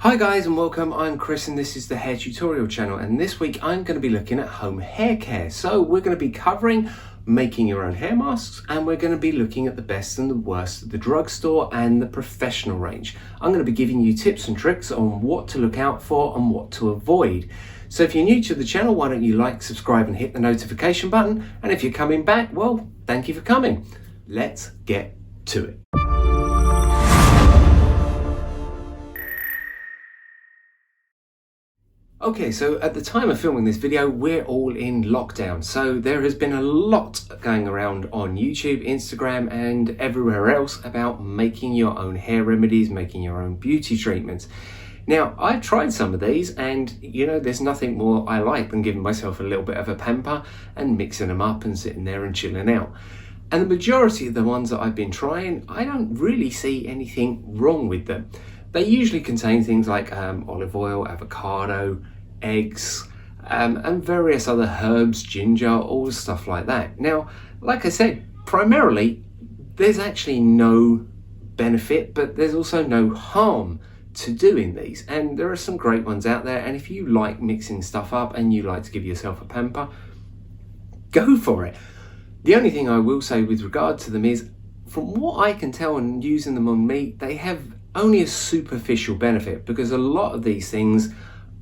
Hi guys and welcome, I'm Chris and this is the hair tutorial channel, and this week I'm going to be looking at home hair care. So we're going to be covering making your own hair masks, and we're going to be looking at the best and the worst of the drugstore and the professional range. I'm going to be giving you tips and tricks on what to look out for and what to avoid. So if you're new to the channel, why don't you like, subscribe and hit the notification button, and if you're coming back, well, thank you for coming. Let's get to it. Okay, so at the time of filming this video, we're all in lockdown. So there has been a lot going around on YouTube, Instagram, and everywhere else about making your own hair remedies, making your own beauty treatments. Now, I've tried some of these and, you know, there's nothing more I like than giving myself a little bit of a pamper and mixing them up and sitting there and chilling out. And the majority of the ones that I've been trying, I don't really see anything wrong with them. They usually contain things like olive oil, avocado, eggs, and various other herbs, ginger, all stuff like that. Now, like I said, primarily, there's actually no benefit, but there's also no harm to doing these. And there are some great ones out there, and if you like mixing stuff up and you like to give yourself a pamper, go for it. The only thing I will say with regard to them is, from what I can tell and using them on me, they have only a superficial benefit, because a lot of these things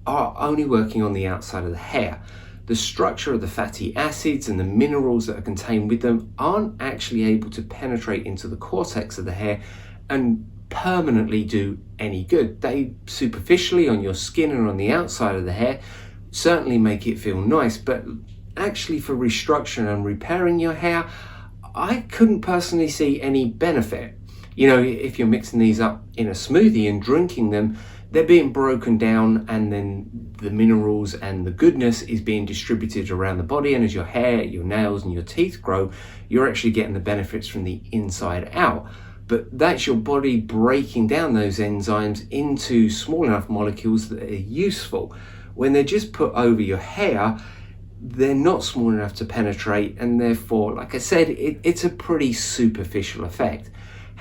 are only working on the outside of the hair. The structure of the fatty acids and the minerals that are contained with them aren't actually able to penetrate into the cortex of the hair and permanently do any good. They superficially on your skin and on the outside of the hair certainly make it feel nice, but actually for restructuring and repairing your hair, I couldn't personally see any benefit. You know, if you're mixing these up in a smoothie and drinking them, they're being broken down, and then the minerals and the goodness is being distributed around the body, and as your hair, your nails and your teeth grow, you're actually getting the benefits from the inside out. But that's your body breaking down those enzymes into small enough molecules that are useful. When they're just put over your hair, they're not small enough to penetrate, and therefore, like I said, it's a pretty superficial effect.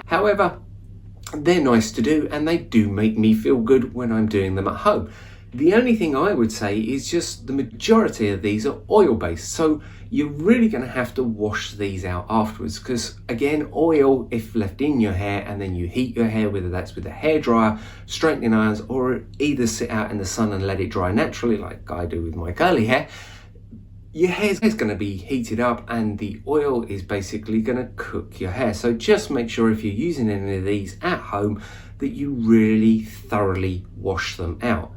However, they're nice to do, and they do make me feel good when I'm doing them at home. The only thing I would say is just the majority of these are oil-based, so you're really going to have to wash these out afterwards, because again, oil, if left in your hair and then you heat your hair, whether that's with a hairdryer, straightening irons, or either sit out in the sun and let it dry naturally like I do with my curly hair, your hair is going to be heated up and the oil is basically going to cook your hair. So just make sure if you're using any of these at home that you really thoroughly wash them out.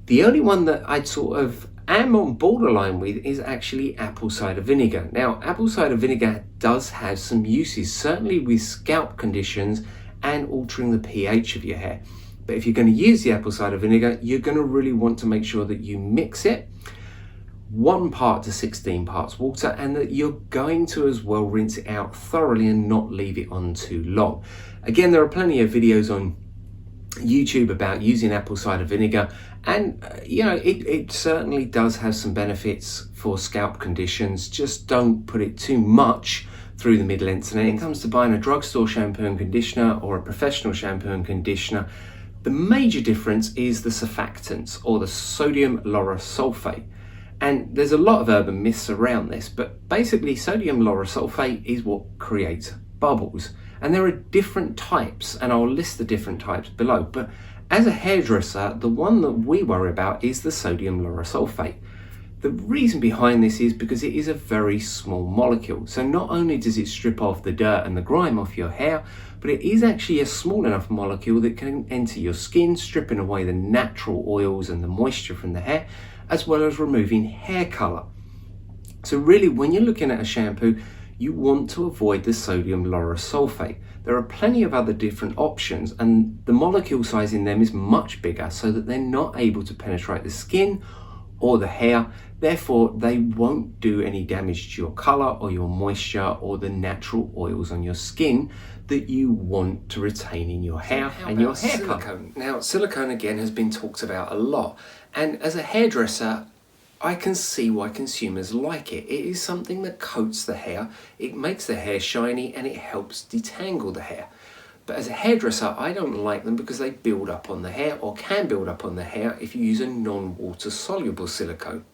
The only one that I'd sort of am on borderline with is actually apple cider vinegar. Now, apple cider vinegar does have some uses, certainly with scalp conditions and altering the pH of your hair. But if you're going to use the apple cider vinegar, you're going to really want to make sure that you mix it 1 part to 16 parts water, and that you're going to as well rinse it out thoroughly and not leave it on too long. Again, there are plenty of videos on YouTube about using apple cider vinegar, and you know, it certainly does have some benefits for scalp conditions. Just don't put it too much through the mid-lengths. And when it comes to buying a drugstore shampoo and conditioner or a professional shampoo and conditioner, the major difference is the surfactants, or the sodium lauryl sulphate. And there's a lot of urban myths around this, but basically sodium lauryl sulphate is what creates bubbles. And there are different types, and I'll list the different types below. But as a hairdresser, the one that we worry about is the sodium lauryl sulphate. The reason behind this is because it is a very small molecule. So not only does it strip off the dirt and the grime off your hair, but it is actually a small enough molecule that can enter your skin, stripping away the natural oils and the moisture from the hair, as well as removing hair color. So really, when you're looking at a shampoo, you want to avoid the sodium lauryl sulphate. There are plenty of other different options, and the molecule size in them is much bigger, so that they're not able to penetrate the skin or the hair. Therefore, they won't do any damage to your color or your moisture or the natural oils on your skin that you want to retain in your hair and your hair color. Now, silicone again has been talked about a lot, and as a hairdresser, I can see why consumers like it. It is something that coats the hair, it makes the hair shiny, and it helps detangle the hair. But as a hairdresser, I don't like them because they build up on the hair, or can build up on the hair if you use a non-water soluble silicone.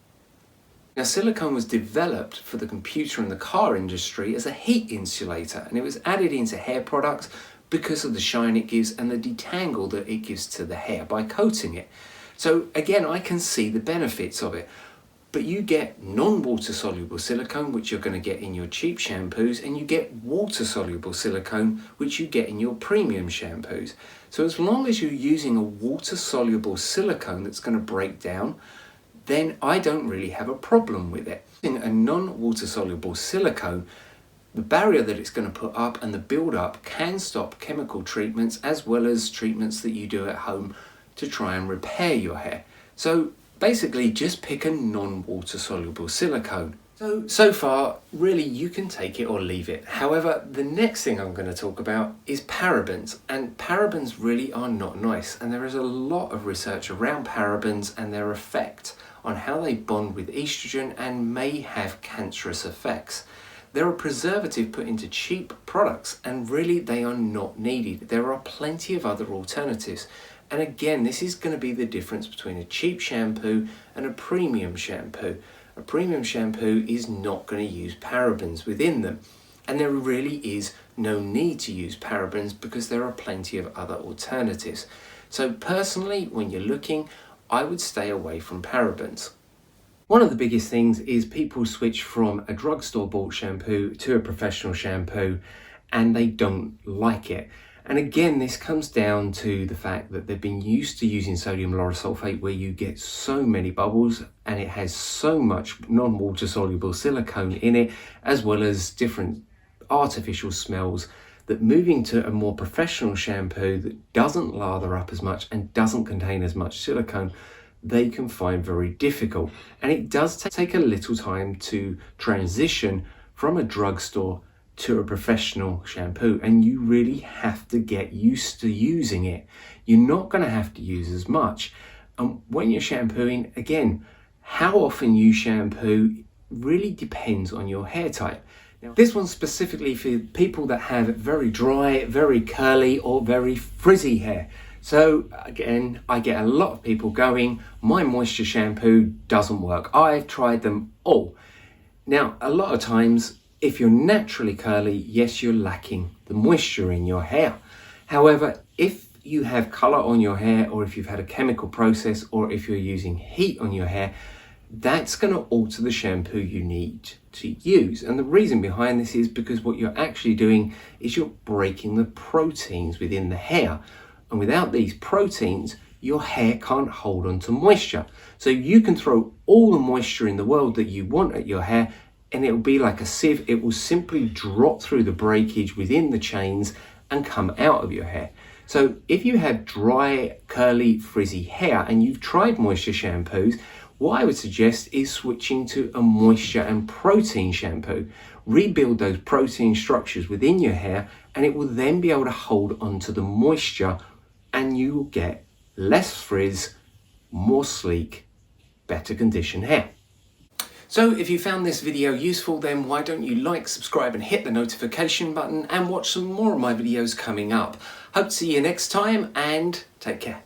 Now, silicone was developed for the computer and the car industry as a heat insulator, and it was added into hair products because of the shine it gives and the detangle that it gives to the hair by coating it. So again, I can see the benefits of it. But you get non-water soluble silicone, which you're going to get in your cheap shampoos, and you get water soluble silicone, which you get in your premium shampoos. So as long as you're using a water soluble silicone that's going to break down, then I don't really have a problem with it. In a non-water soluble silicone, the barrier that it's going to put up and the build up can stop chemical treatments as well as treatments that you do at home to try and repair your hair. So basically just pick a non-water soluble silicone. So far, really you can take it or leave it. However, the next thing I'm going to talk about is parabens, and parabens really are not nice, and there is a lot of research around parabens and their effect on how they bond with estrogen and may have cancerous effects. They're a preservative put into cheap products, and really they are not needed. There are plenty of other alternatives. And again, this is going to be the difference between a cheap shampoo and a premium shampoo. A premium shampoo is not going to use parabens within them. And there really is no need to use parabens because there are plenty of other alternatives. So personally, when you're looking, I would stay away from parabens. One of the biggest things is people switch from a drugstore bought shampoo to a professional shampoo and they don't like it. And again, this comes down to the fact that they've been used to using sodium lauryl sulfate, where you get so many bubbles and it has so much non-water soluble silicone in it, as well as different artificial smells, that moving to a more professional shampoo that doesn't lather up as much and doesn't contain as much silicone, they can find very difficult. And it does take a little time to transition from a drugstore to a professional shampoo, and you really have to get used to using it. You're not going to have to use as much. And when you're shampooing, again, how often you shampoo really depends on your hair type. Now, this one's specifically for people that have very dry, very curly or very frizzy hair. So again, I get a lot of people going, my moisture shampoo doesn't work. I've tried them all. Now, a lot of times, if you're naturally curly, yes, you're lacking the moisture in your hair. However, if you have color on your hair, or if you've had a chemical process, or if you're using heat on your hair, that's going to alter the shampoo you need to use. And the reason behind this is because what you're actually doing is you're breaking the proteins within the hair. And without these proteins, your hair can't hold on to moisture. So you can throw all the moisture in the world that you want at your hair, and it will be like a sieve. It will simply drop through the breakage within the chains and come out of your hair. So if you have dry, curly, frizzy hair and you've tried moisture shampoos, what I would suggest is switching to a moisture and protein shampoo. Rebuild those protein structures within your hair, and it will then be able to hold onto the moisture, and you will get less frizz, more sleek, better conditioned hair. So if you found this video useful, then why don't you like, subscribe and hit the notification button and watch some more of my videos coming up. Hope to see you next time, and take care.